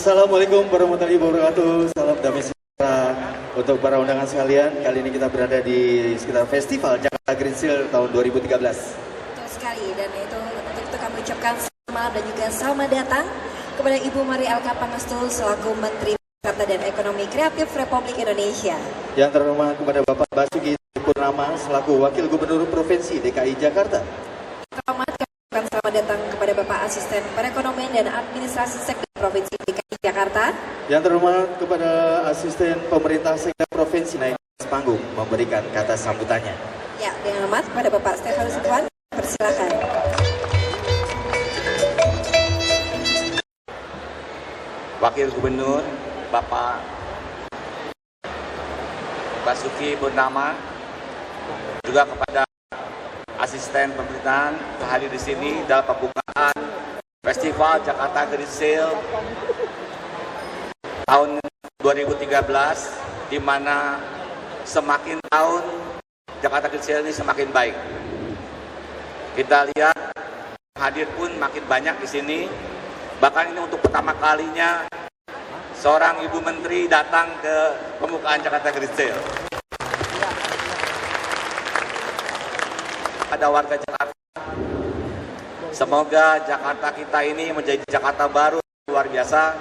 Assalamualaikum warahmatullahi wabarakatuh. Salam damai sejahtera untuk para undangan sekalian. Kali ini kita berada di sekitar Festival Jakarta Green Seal tahun 2013. Betul sekali, dan untuk kami ucapkan selamat dan juga selamat datang kepada Ibu Mari Elka Pangestu selaku Menteri Pariwisata dan Ekonomi Kreatif Republik Indonesia. Yang terhormat kepada Bapak Basuki Purnama selaku Wakil Gubernur Provinsi DKI Jakarta. Selamat selamat datang kepada Bapak Asisten Perekonomian dan Administrasi Sekda Provinsi DKI Jakarta. Yang terhormat kepada Asisten Pemerintah Sekda Provinsi naik atas panggung memberikan kata sambutannya. Ya, dengan hormat kepada Bapak Stefanus Tuan, persilakan. Wakil Gubernur Bapak Basuki Purnama, juga kepada asisten pemerintahan hadir di sini dalam pembukaan Festival Jakarta Green Seal tahun 2013, di mana semakin tahun Jakarta Green Seal ini semakin baik. Kita lihat hadir pun makin banyak di sini. Bahkan ini untuk pertama kalinya seorang Ibu Menteri datang ke pembukaan Jakarta Green Seal. Ada warga Jakarta, semoga Jakarta kita ini menjadi Jakarta baru luar biasa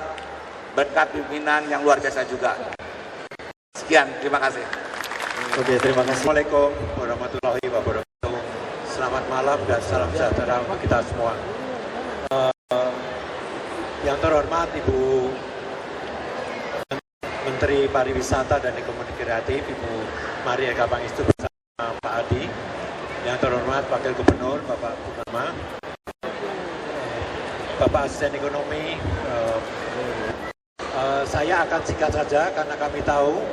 berkat pimpinan yang luar biasa juga. Sekian, terima kasih. Oke, terima kasih. Assalamualaikum warahmatullahi wabarakatuh. Selamat malam dan salam sejahtera untuk kita semua. Yang terhormat Ibu Menteri Pariwisata dan Ekonomi Kreatif, Ibu Mari Elka Pangestu bersama Pak Adi. Yang terhormat Wakil Gubernur Bapak Purnama, Bapak Asisten Ekonomi. Saya akan singkat saja karena kami tahu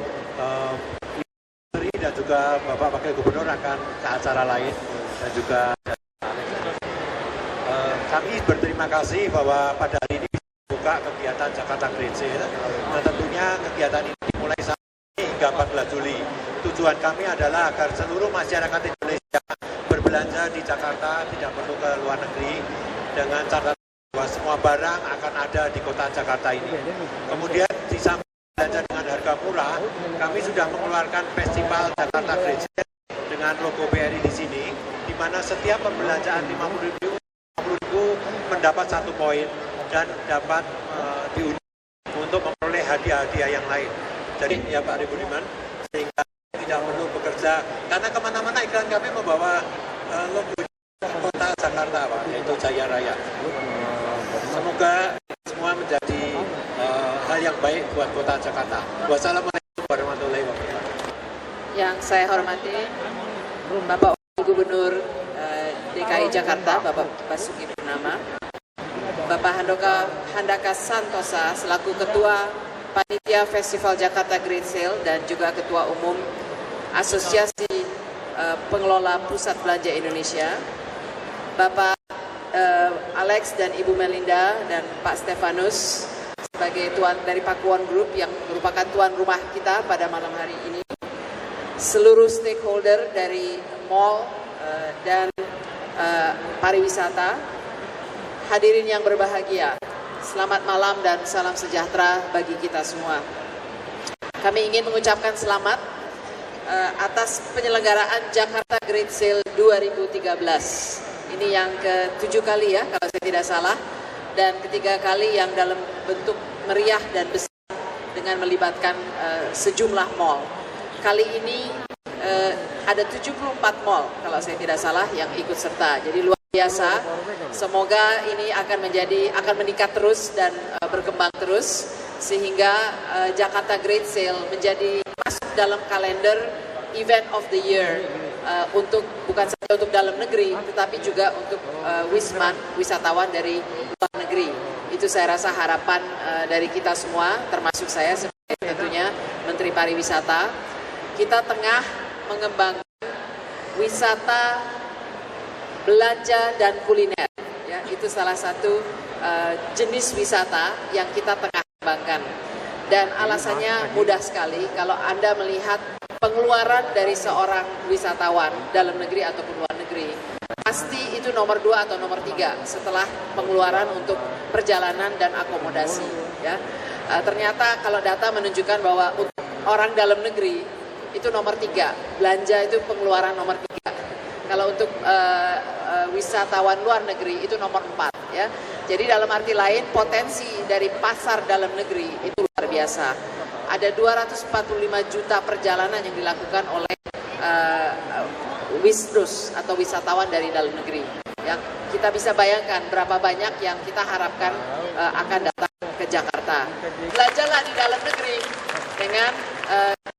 Menteri dan juga Bapak Wakil Gubernur akan ke acara lain, dan juga kami berterima kasih bahwa pada hari ini buka kegiatan Jakarta Green Seal. Nah, tentunya kegiatan ini dimulai saat ini hingga 14 Juli. Tujuan kami adalah agar seluruh masyarakat Indonesia berbelanja di Jakarta tidak perlu ke luar negeri, dengan catatan bahwa semua barang akan ada di kota Jakarta ini. Kemudian di samping belanja dengan harga murah, kami sudah mengeluarkan Festival Jakarta Green Seal dengan logo BRI di sini, di mana setiap pembelanjaan 50.000 mendapat 1 poin dan dapat diundi untuk memperoleh hadiah-hadiah yang lain. Jadi ya Pak Budiman, sehingga tidak perlu bekerja, karena kemana-mana iklan kami membawa logo kota Jakarta, Pak, yaitu Jaya Raya. Semoga semua menjadi hal yang baik buat kota Jakarta. Wassalamualaikum warahmatullahi wabarakatuh. Yang saya hormati Bapak Gubernur DKI Jakarta, Bapak Basuki Purnama, Bapak Handaka Santosa selaku Ketua Panitia Festival Jakarta Green Seal dan juga Ketua Umum Asosiasi Pengelola Pusat Belanja Indonesia, Bapak Alex dan Ibu Melinda dan Pak Stefanus sebagai tuan dari Pakuwon Group yang merupakan tuan rumah kita pada malam hari ini, seluruh stakeholder dari mall dan pariwisata, hadirin yang berbahagia, selamat malam dan salam sejahtera bagi kita semua. Kami ingin mengucapkan selamat atas penyelenggaraan Jakarta Green Seal 2013. Ini yang ke-7 kali ya kalau saya tidak salah, dan ketiga kali yang dalam bentuk meriah dan besar dengan melibatkan sejumlah mall. Kali ini ada 74 mall kalau saya tidak salah yang ikut serta. Jadi luar biasa. Semoga ini akan meningkat terus dan berkembang terus sehingga Jakarta Green Seal menjadi masuk dalam kalender event of the year bukan saja untuk dalam negeri tetapi juga untuk wisatawan dari luar negeri. Itu saya rasa harapan dari kita semua, termasuk saya sebagai tentunya Menteri Pariwisata. Kita tengah mengembangkan wisata, belanja dan kuliner. Ya, itu salah satu jenis wisata yang kita tengah kembangkan. Dan alasannya mudah sekali kalau Anda melihat pengeluaran dari seorang wisatawan dalam negeri ataupun luar negeri. Pasti itu nomor 2 atau nomor 3 setelah pengeluaran untuk perjalanan dan akomodasi. ya. Ternyata kalau data menunjukkan bahwa untuk orang dalam negeri itu nomor 3, belanja itu pengeluaran nomor 3. Kalau untuk wisatawan luar negeri itu nomor 4 ya. Jadi dalam arti lain potensi dari pasar dalam negeri itu luar biasa. Ada 245 juta perjalanan yang dilakukan oleh wisrus atau wisatawan dari dalam negeri. Ya, kita bisa bayangkan berapa banyak yang kita harapkan akan datang ke Jakarta. Belajarlah di dalam negeri dengan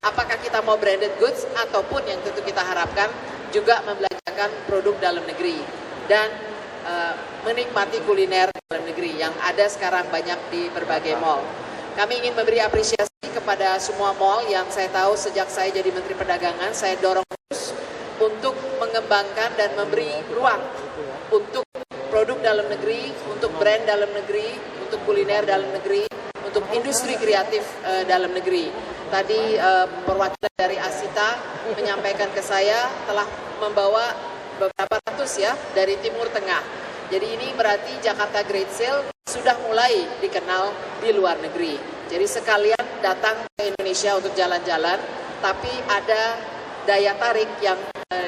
apakah kita mau branded goods ataupun yang tentu kita harapkan juga membelanjakan produk dalam negeri dan menikmati kuliner dalam negeri yang ada sekarang banyak di berbagai mall. Kami ingin memberi apresiasi kepada semua mall yang saya tahu sejak saya jadi Menteri Perdagangan, saya dorong terus untuk mengembangkan dan memberi ruang untuk produk dalam negeri, untuk brand dalam negeri, untuk kuliner dalam negeri, untuk industri kreatif dalam negeri. Tadi perwakilan dari Asita menyampaikan ke saya telah membawa beberapa ratus ya dari Timur Tengah. Jadi ini berarti Jakarta Great Sale sudah mulai dikenal di luar negeri. Jadi sekalian datang ke Indonesia untuk jalan-jalan, tapi ada daya tarik yang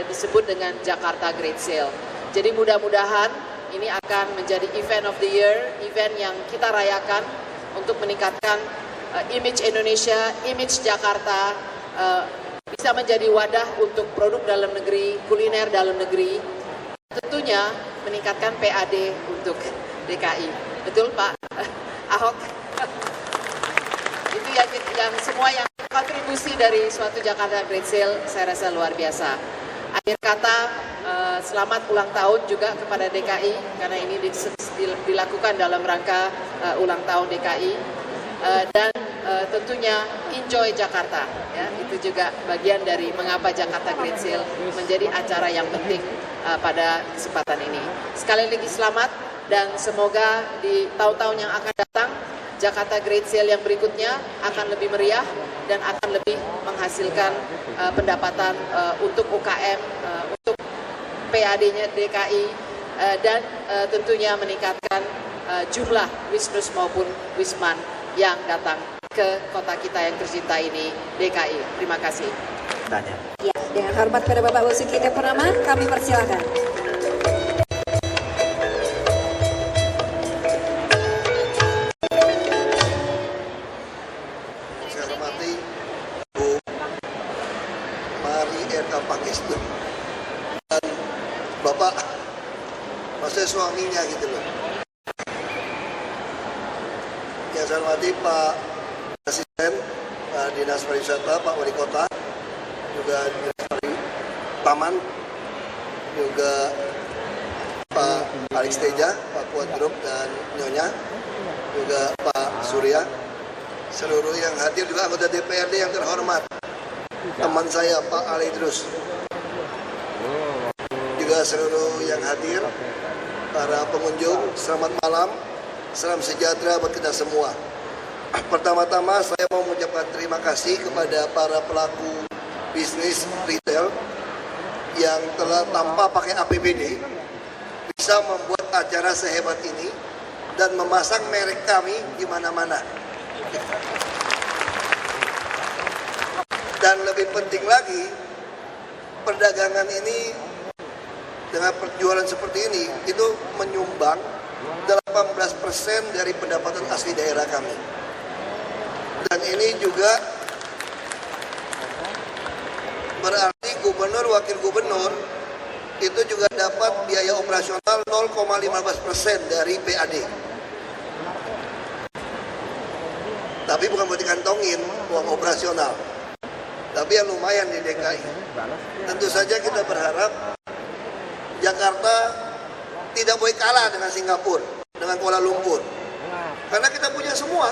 disebut dengan Jakarta Great Sale. Jadi mudah-mudahan ini akan menjadi event of the year, event yang kita rayakan untuk meningkatkan image Indonesia, image Jakarta, bisa menjadi wadah untuk produk dalam negeri, kuliner dalam negeri, tentunya meningkatkan PAD untuk DKI. Betul Pak Ahok? Itu yang semua yang kontribusi dari suatu Jakarta Great Sale saya rasa luar biasa. Akhir kata, selamat ulang tahun juga kepada DKI karena ini dilakukan dalam rangka ulang tahun DKI dan tentunya enjoy Jakarta ya, itu juga bagian dari mengapa Jakarta Great Sale menjadi acara yang penting pada kesempatan ini. Sekali lagi selamat dan semoga di tahun-tahun yang akan datang Jakarta Great Sale yang berikutnya akan lebih meriah dan akan lebih menghasilkan pendapatan untuk UKM, untuk PAD-nya DKI dan tentunya meningkatkan jumlah wisnus maupun wisman yang datang ke kota kita yang tercinta ini, DKI. Terima kasih. Tanya. Ya, dengan hormat pada Bapak Basuki Cahayapurnama, kami persilakan. Saya hormati Bu Mari RK Pangestu dan Bapak, maksudnya suaminya gitu loh. Yang saya hormati Pak Asisten Dinas Pariwisata, Pak Wali Kota, juga Dinas Taman, juga Pak Alex Teja, Pak Kuat Grup dan Nyonya, juga Pak Surya, seluruh yang hadir, juga anggota DPRD yang terhormat, teman saya Pak Ali Idrus, juga seluruh yang hadir, para pengunjung, selamat malam, salam sejahtera buat kita semua. Pertama-tama saya mau mengucapkan terima kasih kepada para pelaku bisnis retail yang telah tanpa pakai APBD bisa membuat acara sehebat ini dan memasang merek kami di mana-mana. Dan lebih penting lagi, perdagangan ini dengan perjualan seperti ini itu menyumbang 18% dari pendapatan asli daerah kami. Dan ini juga berarti gubernur, wakil gubernur itu juga dapat biaya operasional 0,15% dari PAD. Tapi bukan buat dikantongin uang operasional, tapi yang lumayan di DKI. Tentu saja kita berharap Jakarta tidak boleh kalah dengan Singapura, dengan Kuala Lumpur, karena kita punya semua.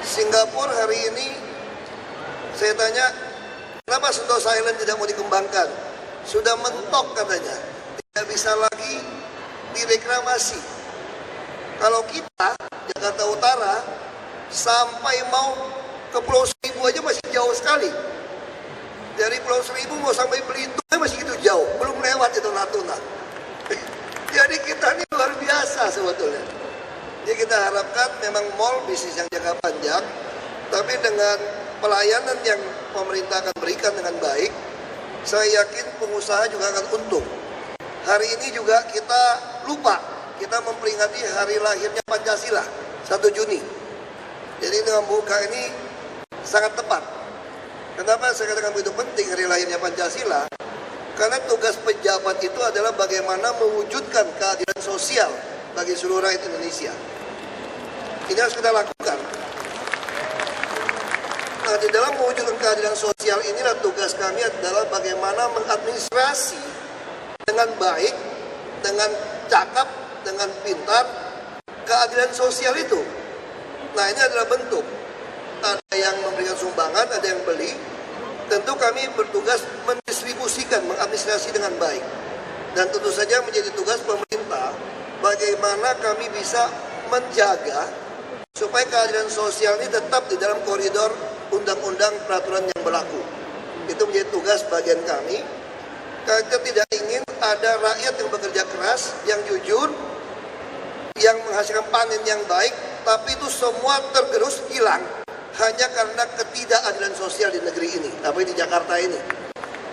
Singapura hari ini saya tanya, kenapa Sentosa Island tidak mau dikembangkan? Sudah mentok katanya, tidak bisa lagi direklamasi. Kalau kita Jakarta Utara sampai mau ke Pulau Seribu aja masih jauh sekali. Dari Pulau Seribu mau sampai Belitung masih gitu jauh, belum lewat itu Natuna. Jadi kita ini luar biasa sebetulnya. Jadi kita harapkan memang mall bisnis yang jangka panjang, tapi dengan pelayanan yang pemerintah akan berikan dengan baik, saya yakin pengusaha juga akan untung. Hari ini juga kita lupa, kita memperingati hari lahirnya Pancasila, 1 Juni. Jadi dengan buka ini sangat tepat. Kenapa saya katakan begitu penting hari lahirnya Pancasila? Karena tugas pejabat itu adalah bagaimana mewujudkan keadilan sosial bagi seluruh rakyat Indonesia. Ini harus kita lakukan. Nah, di dalam mewujudkan keadilan sosial inilah tugas kami adalah bagaimana mengadministrasi dengan baik, dengan cakap, dengan pintar keadilan sosial itu. Nah, ini adalah bentuk. Ada yang memberikan sumbangan, ada yang beli. Tentu kami bertugas mendistribusikan, mengadministrasi dengan baik. Dan tentu saja menjadi tugas pemerintah bagaimana kami bisa menjaga supaya keadilan sosial ini tetap di dalam koridor undang-undang peraturan yang berlaku. Itu menjadi tugas bagian kami. Kita tidak ingin ada rakyat yang bekerja keras, yang jujur, yang menghasilkan panen yang baik, tapi itu semua tergerus hilang hanya karena ketidakadilan sosial di negeri ini, apalagi di Jakarta ini.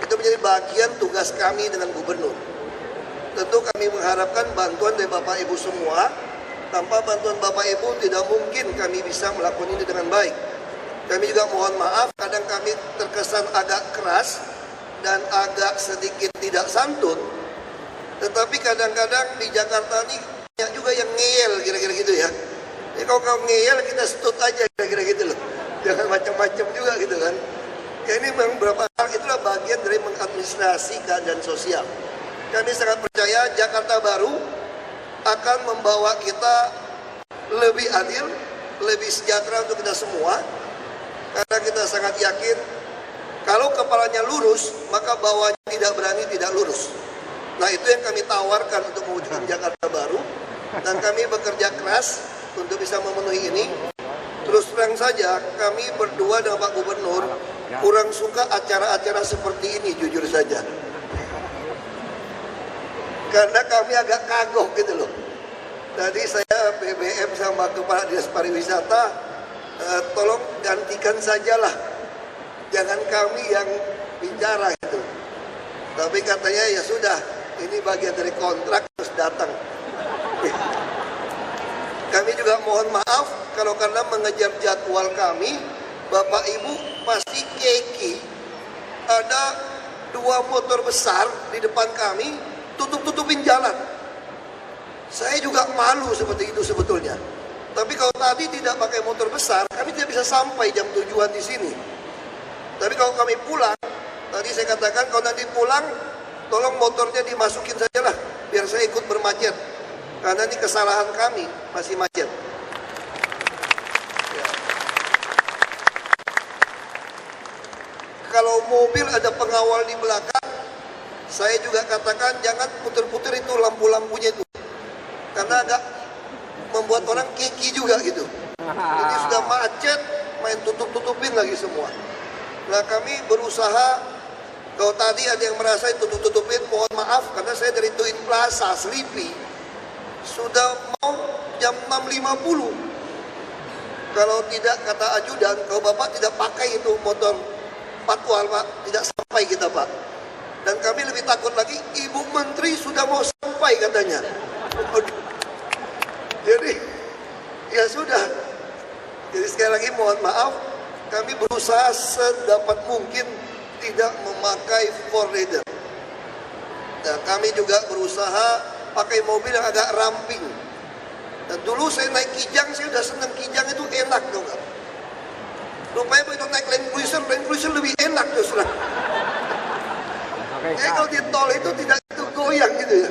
Itu menjadi bagian tugas kami dengan gubernur. Tentu kami mengharapkan bantuan dari Bapak Ibu semua. Tanpa bantuan Bapak Ibu tidak mungkin kami bisa melakukan ini dengan baik. Kami juga mohon maaf, kadang kami terkesan agak keras dan agak sedikit tidak santun. Tetapi kadang-kadang di Jakarta ini banyak juga yang ngeyel, kira-kira gitu ya. Ya kalau kamu ngeyel kita stut aja, kira-kira gitu loh. Jangan macam-macam juga gitu kan. Ya ini memang beberapa hal itulah bagian dari mengadministrasi keadilan sosial. Kami sangat percaya Jakarta Baru akan membawa kita lebih adil, lebih sejahtera untuk kita semua. Karena kita sangat yakin kalau kepalanya lurus, maka bawahnya tidak berani tidak lurus. Nah, itu yang kami tawarkan untuk mewujudkan Jakarta Baru. Dan kami bekerja keras untuk bisa memenuhi ini. Terus terang saja, kami berdua dengan Pak Gubernur kurang suka acara-acara seperti ini, jujur saja. Karena kami agak kagok gitu loh. Tadi saya BBM sama Kepala Dinas Pariwisata, tolong gantikan sajalah. Jangan kami yang bicara gitu. Tapi katanya ya sudah, ini bagian dari kontrak, harus datang. Kami juga mohon maaf kalau karena mengejar jadwal kami, Bapak Ibu pasti keki. Ada 2 motor besar di depan kami, tutup-tutupin jalan. Saya juga malu seperti itu sebetulnya. Tapi kalau tadi tidak pakai motor besar, kami tidak bisa sampai jam tujuan di sini. Tapi kalau kami pulang, tadi saya katakan kalau nanti pulang, tolong motornya dimasukin sajalah, biar saya ikut bermacet. Karena ini kesalahan kami, masih macet. Ya. Kalau mobil ada pengawal di belakang, saya juga katakan jangan puter-puter itu lampu-lampunya itu. Karena agak membuat orang keki juga gitu. Jadi sudah macet, main tutup-tutupin lagi semua. Nah, kami berusaha, kalau tadi ada yang merasa itu tutup-tutupin, mohon maaf karena saya dari Twin Plaza, Sleepy, sudah mau jam 6.50. Kalau tidak, kata ajudan, kalau Bapak tidak pakai itu motor patwal Pak, tidak sampai kita Pak. Dan kami lebih takut lagi, Ibu Menteri sudah mau sampai katanya. Jadi, ya sudah. Jadi sekali lagi mohon maaf, kami berusaha sedapat mungkin tidak memakai four-rider. Dan kami juga berusaha pakai mobil yang agak ramping. Dan dulu saya naik Kijang, saya udah seneng Kijang itu enak tuh kan. Rupanya begitu naik Land Cruiser lebih enak justru. Jadi kalau di tol itu tidak itu goyang gitu ya.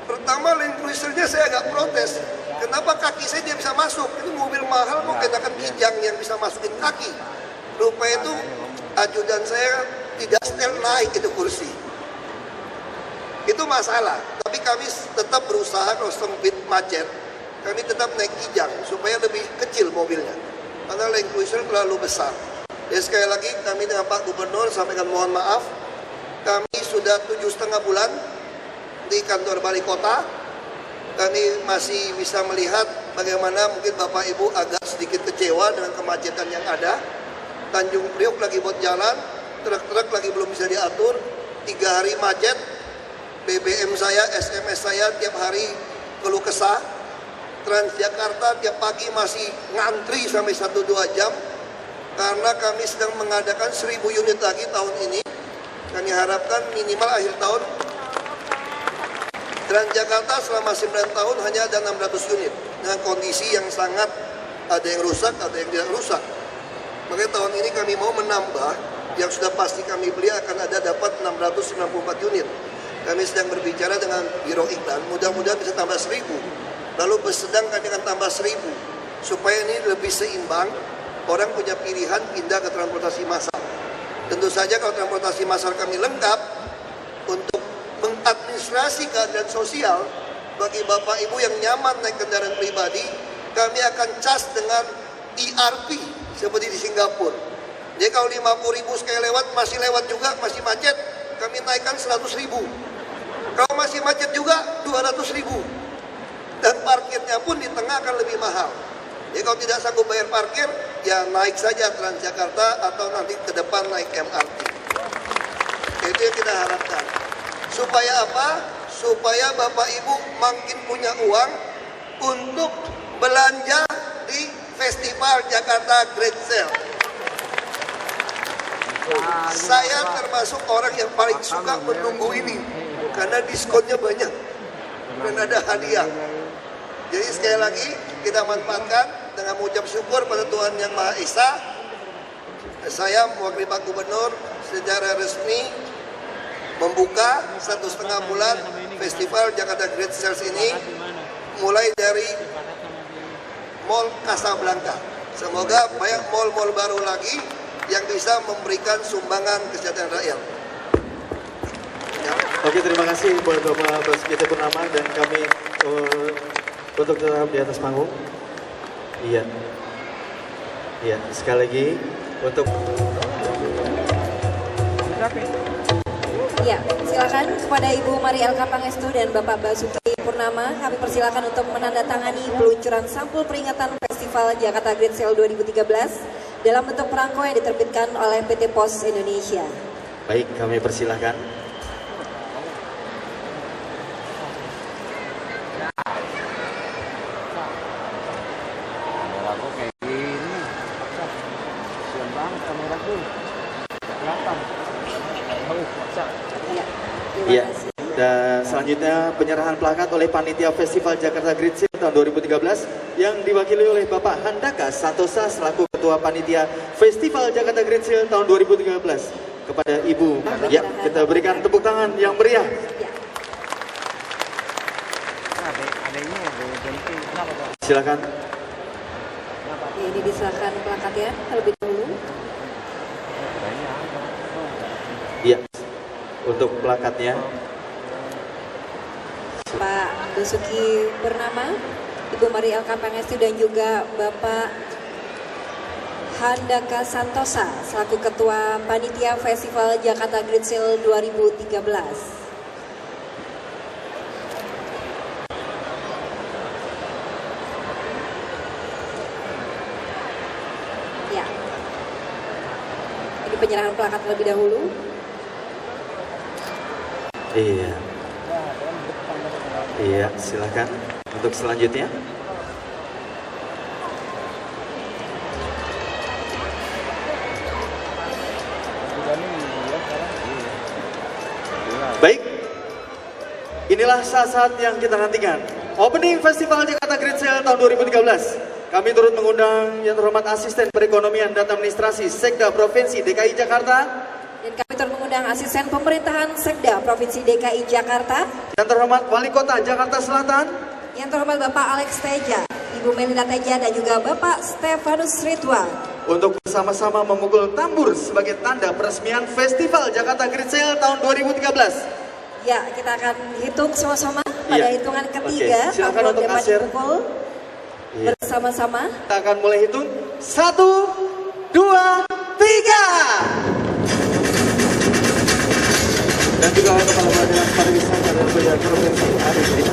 Pertama Land Cruisernya saya agak protes. Kenapa kaki saya dia bisa masuk? Itu mobil mahal kok kenakan Kijang yang bisa masukin kaki. Rupanya itu ajudan saya tidak setel naik itu kursi. Itu masalah. Tapi kami tetap berusaha kalau sempit macet, kami tetap naik Kijang supaya lebih kecil mobilnya. Karena Land Cruiser terlalu besar. Jadi sekali lagi kami dengan Pak Gubernur sampaikan mohon maaf. Kami sudah 7,5 bulan di kantor Balai Kota. Kami masih bisa melihat bagaimana mungkin Bapak Ibu agak sedikit kecewa dengan kemacetan yang ada. Tanjung Priok lagi buat jalan, truk-truk lagi belum bisa diatur, 3 hari macet. BBM saya, SMS saya tiap hari keluh kesah. Transjakarta tiap pagi masih ngantri sampai 1-2 jam. Karena kami sedang mengadakan 1000 unit lagi tahun ini. Kami harapkan minimal akhir tahun Transjakarta selama 9 tahun hanya ada 600 unit. Dengan kondisi yang sangat, ada yang rusak, ada yang tidak rusak. Makanya tahun ini kami mau menambah, yang sudah pasti kami beli akan ada dapat 694 unit. Kami sedang berbicara dengan Biro Iklan, mudah-mudahan bisa tambah 1000. Lalu bus sedang kami akan tambah 1000. Supaya ini lebih seimbang, orang punya pilihan pindah ke transportasi massal. Tentu saja kalau transportasi massal kami lengkap, untuk mengadministrasi keadilan sosial, bagi Bapak Ibu yang nyaman naik kendaraan pribadi, kami akan cas dengan ERP seperti di Singapura. Jadi kalau 50.000 sekali lewat, masih lewat juga, masih macet, kami naikkan 100.000. Kalau masih macet juga, 200.000. Dan parkirnya pun di tengah akan lebih mahal. Jadi kalau tidak sanggup bayar parkir, ya naik saja Transjakarta atau nanti ke depan naik MRT. Itu yang kita harapkan. Supaya apa? Supaya Bapak Ibu makin punya uang untuk belanja di Festival Jakarta Great Sale. Saya termasuk orang yang paling suka menunggu ini karena diskonnya banyak dan ada hadiah. Jadi sekali lagi kita manfaatkan dengan mengucap syukur pada Tuhan Yang Maha Esa. Saya mewakili Pak Gubernur secara resmi membuka 1,5 bulan Festival Jakarta Great Sales ini, mulai dari Mall Casablanca. Semoga banyak mall-mall baru lagi yang bisa memberikan sumbangan kesejahteraan rakyat. Ya. Oke, terima kasih buat Bapak Basuki Purnama dan kami untuk tetap di atas panggung. Iya. Iya, sekali lagi untuk Ya, silakan kepada Ibu Mari Elka Pangestu dan Bapak Basuki Purnama, kami persilakan untuk menandatangani peluncuran sampul peringatan Festival Jakarta Great Sale 2013 dalam bentuk perangko yang diterbitkan oleh PT Pos Indonesia. baik, kami persilahkan. Iya, Dan selanjutnya penyerahan plakat oleh Panitia Festival Jakarta Great Sale tahun 2013 yang diwakili oleh Bapak Handaka Santosa selaku Ketua Panitia Festival Jakarta Great Sale tahun 2013 kepada Ibu. Ya, kita berikan tepuk tangan yang meriah. Silakan. Ini diserahkan plakatnya terlebih dahulu. Iya, untuk plakatnya. Pak Basuki Purnama, Ibu Mari Elka Pangestu dan juga Bapak Handaka Santosa selaku Ketua Panitia Festival Jakarta Great Sale 2013. Ya, ini penyerahan plakat terlebih dahulu. Iya. Iya, silakan untuk selanjutnya. Baik, inilah saat-saat yang kita nantikan. Opening Festival Jakarta Great Sale tahun 2013. Kami turut mengundang yang terhormat Asisten Perekonomian dan Administrasi Sekda Provinsi DKI Jakarta. Dan kami turut mengundang Asisten Pemerintahan Sekda Provinsi DKI Jakarta. Yang terhormat Wali Kota Jakarta Selatan. Yang terhormat Bapak Alex Teja, Ibu Melinda Teja dan juga Bapak Stefanus Ridwan. Untuk bersama-sama memukul tambur sebagai tanda peresmian Festival Jakarta Great Sale tahun 2013. Ya, kita akan hitung sama-sama pada hitungan ketiga. Oke, silakan untuk dapat Asir. dipukul bersama-sama. Kita akan mulai hitung. 1, 2, 3. Dan juga untuk Kepala Dinas Pariwisata dan Kebudayaan Provinsi ada di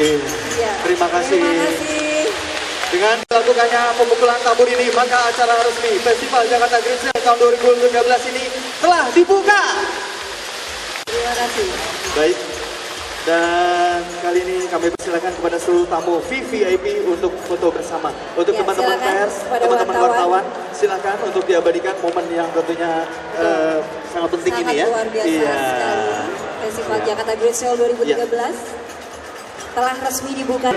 Iya. Terima kasih. Terima kasih. Dengan dilakukannya pemukulan tabur ini, maka acara resmi Festival Jakarta Great Sale tahun 2013 ini telah dibuka. Terima kasih. Baik. Dan kali ini kami persilakan kepada seluruh tamu VVIP untuk foto bersama. Untuk Ya, teman-teman silakan pers, kepada teman-teman wartawan. wartawan, silakan untuk diabadikan momen yang tentunya sangat penting Sangat ini ya. luar biasa sekali. Festival Jakarta Great Sale 2013 telah resmi dibuka.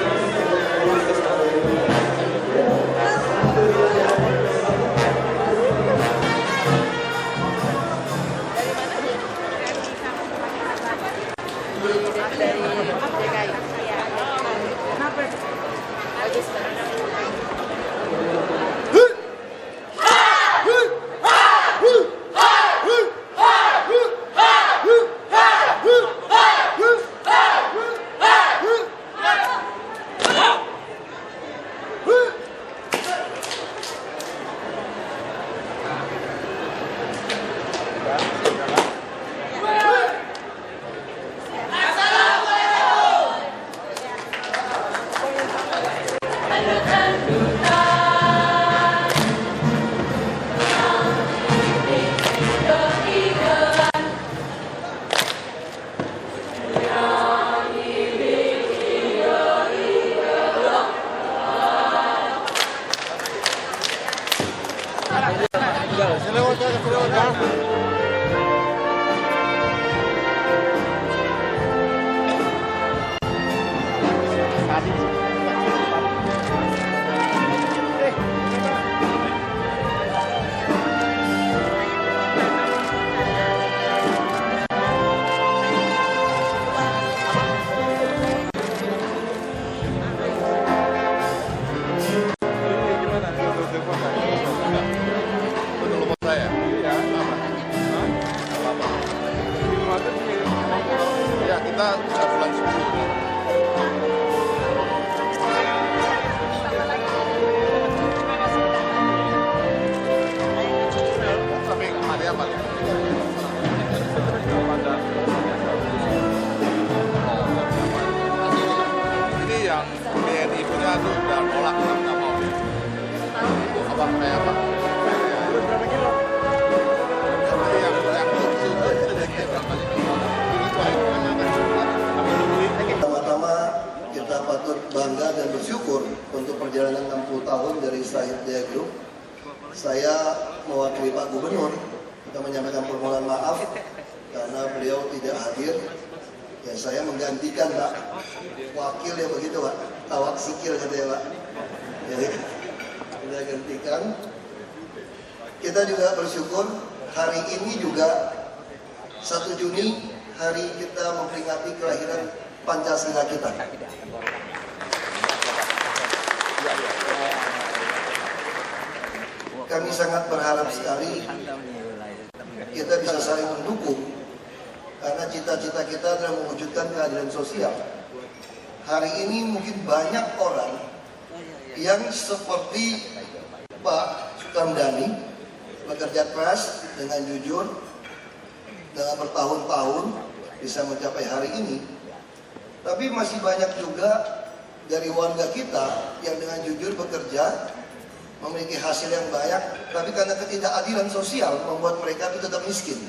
Ya, kita sudah bulan 10. Sampai hari apa? Ini yang BNI punya tuh udah nolak, nggak mau. Apa kayak apa? Berapa kilo? Pertama-tama kita patut bangga dan bersyukur untuk perjalanan 60 tahun dari Sahid Jaya Group. Saya mewakili Pak Gubernur, kita menyampaikan permohonan maaf karena beliau tidak hadir. Ya, saya menggantikan Pak, wakil ya begitu Pak, tawak sikil katanya Pak. Jadi kita gantikan. Kita juga bersyukur hari ini juga 1 Juni hari kita memperingati kelahiran Pancasila kita. Kami sangat berharap sekali kita bisa saling mendukung karena cita-cita kita adalah mewujudkan keadilan sosial. Hari ini mungkin banyak orang yang seperti Pak Sukamdhani bekerja keras dengan jujur, dengan bertahun-tahun bisa mencapai hari ini. Tapi masih banyak juga dari warga kita yang dengan jujur bekerja, memiliki hasil yang banyak, tapi karena ketidakadilan sosial membuat mereka itu tetap miskin.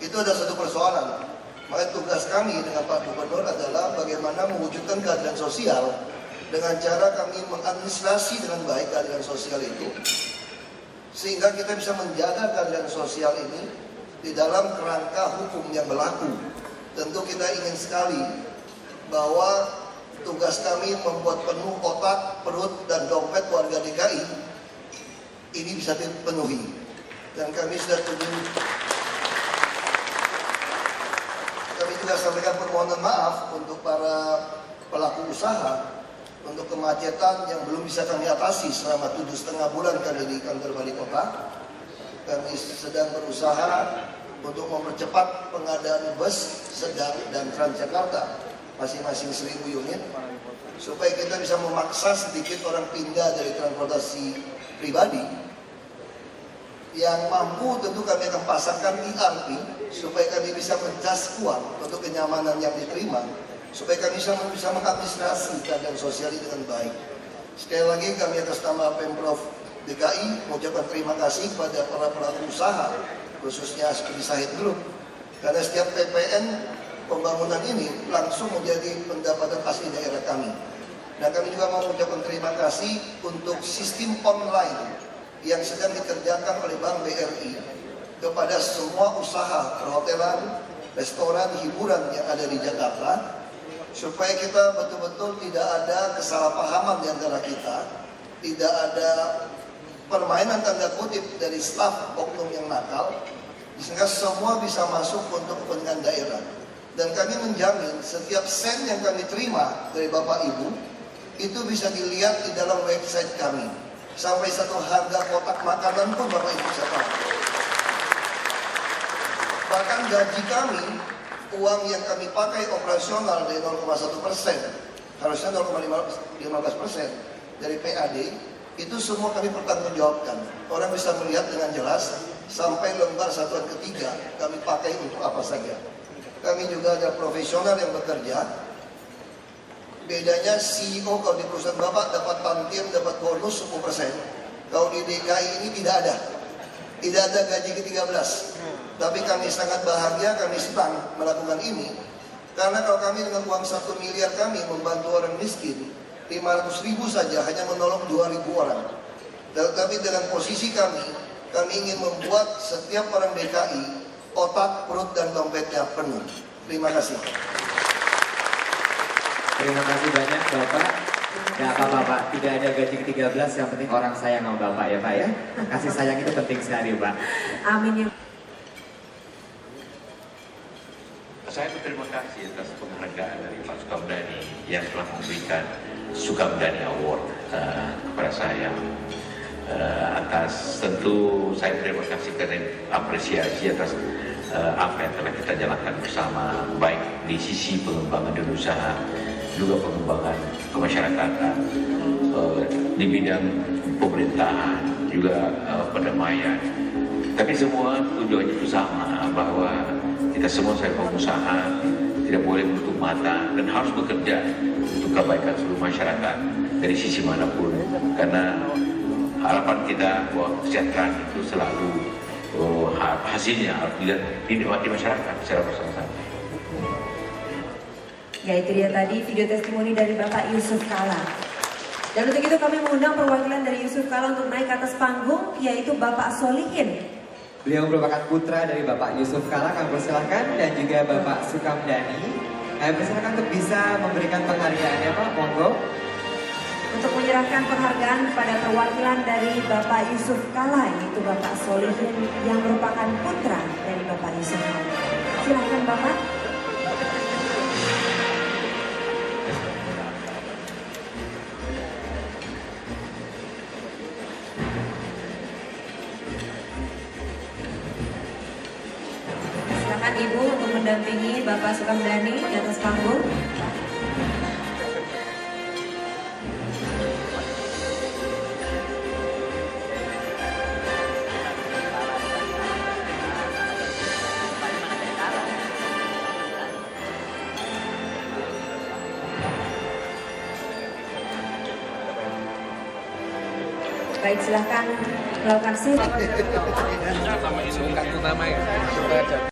Itu ada satu persoalan. Maka tugas kami dengan Pak Gubernur adalah bagaimana mewujudkan keadilan sosial dengan cara kami mengadministrasi dengan baik keadilan sosial itu, sehingga kita bisa menjaga keadilan sosial ini di dalam kerangka hukum yang berlaku. Tentu kita ingin sekali bahwa tugas kami membuat penuh otak, perut, dan dompet warga DKI ini bisa dipenuhi. Dan kami sudah kami juga sampaikan permohonan maaf untuk para pelaku usaha untuk kemacetan yang belum bisa kami atasi selama 7,5 bulan kami di kantor Wali Kota. Kami sedang berusaha untuk mempercepat pengadaan bus, sedang, dan Transjakarta masing-masing 1.000 unit supaya kita bisa memaksa sedikit orang pindah dari transportasi pribadi. Yang mampu tentu kami akan pasangkan ERP supaya kami bisa mencas uang untuk kenyamanan yang diterima. supaya kami bisa mengadministrasi keadaan sosial ini dengan baik. Sekali lagi kami atas nama Pemprov DKI mengucapkan terima kasih kepada para pelaku usaha, khususnya seperti Sahid Group, karena setiap PPN pembangunan ini langsung menjadi pendapatan asli daerah kami. Dan kami juga mau mengucapkan terima kasih untuk sistem online yang sedang dikerjakan oleh Bank BRI kepada semua usaha perhotelan, restoran, hiburan yang ada di Jakarta, supaya kita betul-betul tidak ada kesalahpahaman di antara kita, tidak ada permainan tanda kutip dari staf oknum yang nakal, sehingga semua bisa masuk untuk kepentingan daerah. Dan kami menjamin setiap sen yang kami terima dari Bapak Ibu itu bisa dilihat di dalam website kami. Sampai satu harga kotak makanan pun Bapak Ibu bisa tahu. Bahkan gaji kami, uang yang kami pakai operasional dari 0,1%, harusnya 0,15% dari PAD, itu semua kami pertanggungjawabkan. Orang bisa melihat dengan jelas sampai lembar satuan ketiga kami pakai untuk apa saja. Kami juga ada profesional yang bekerja. Bedanya CEO kalau di perusahaan Bapak dapat tantian, dapat bonus 10%. Kalau di DKI ini tidak ada. Tidak ada gaji ke-13. Tapi kami sangat bahagia, kami senang melakukan ini. Karena kalau kami dengan uang 1 miliar kami membantu orang miskin, 500.000 saja hanya menolong 2.000 orang. Tapi dengan posisi kami ingin membuat setiap orang DKI otak, perut, dan dompetnya penuh. Terima kasih. Terima kasih banyak Bapak. Gak apa-apa Pak, tidak ada gaji ke-13, yang penting orang sayang sama Bapak ya Pak ya. Kasih sayang itu penting sekali Pak. Amin ya. Saya berterima kasih atas penghargaan dari Pak Sukamdhani yang telah memberikan Sukamdhani Award kepada saya. Atas tentu saya terima kasih karena apresiasi atas apa yang telah kita jalankan bersama, baik di sisi pengembangan dunia usaha, juga pengembangan kemasyarakatan, di bidang pemerintahan, juga perdamaian. Tapi semua tujuannya itu sama, bahwa kita semua sebagai pengusaha tidak boleh menutup mata dan harus bekerja untuk kebaikan seluruh masyarakat dari sisi manapun, karena harapan kita bahwa kesejahteraan itu selalu hasilnya harus dinikmati masyarakat secara bersama-sama. Ya, itu dia tadi video testimoni dari Bapak Yusuf Kala. Dan untuk itu kami mengundang perwakilan dari Yusuf Kala untuk naik ke atas panggung, yaitu Bapak Solihin. Beliau merupakan putra dari Bapak Yusuf Kala, kami persilahkan, dan juga Bapak Sukamdhani. Kami persilahkan untuk bisa memberikan penghargaannya Pak, monggo. Untuk menyerahkan penghargaan kepada perwakilan dari Bapak Yusuf Kala, yaitu Bapak Solihin yang merupakan putra dari Bapak Yusuf Kala. Silakan Bapak. Silakan Ibu untuk mendampingi Bapak Sukamdhani di atas panggung. Baik, silahkan melakukan sesi. Sama isu kartu nama ya.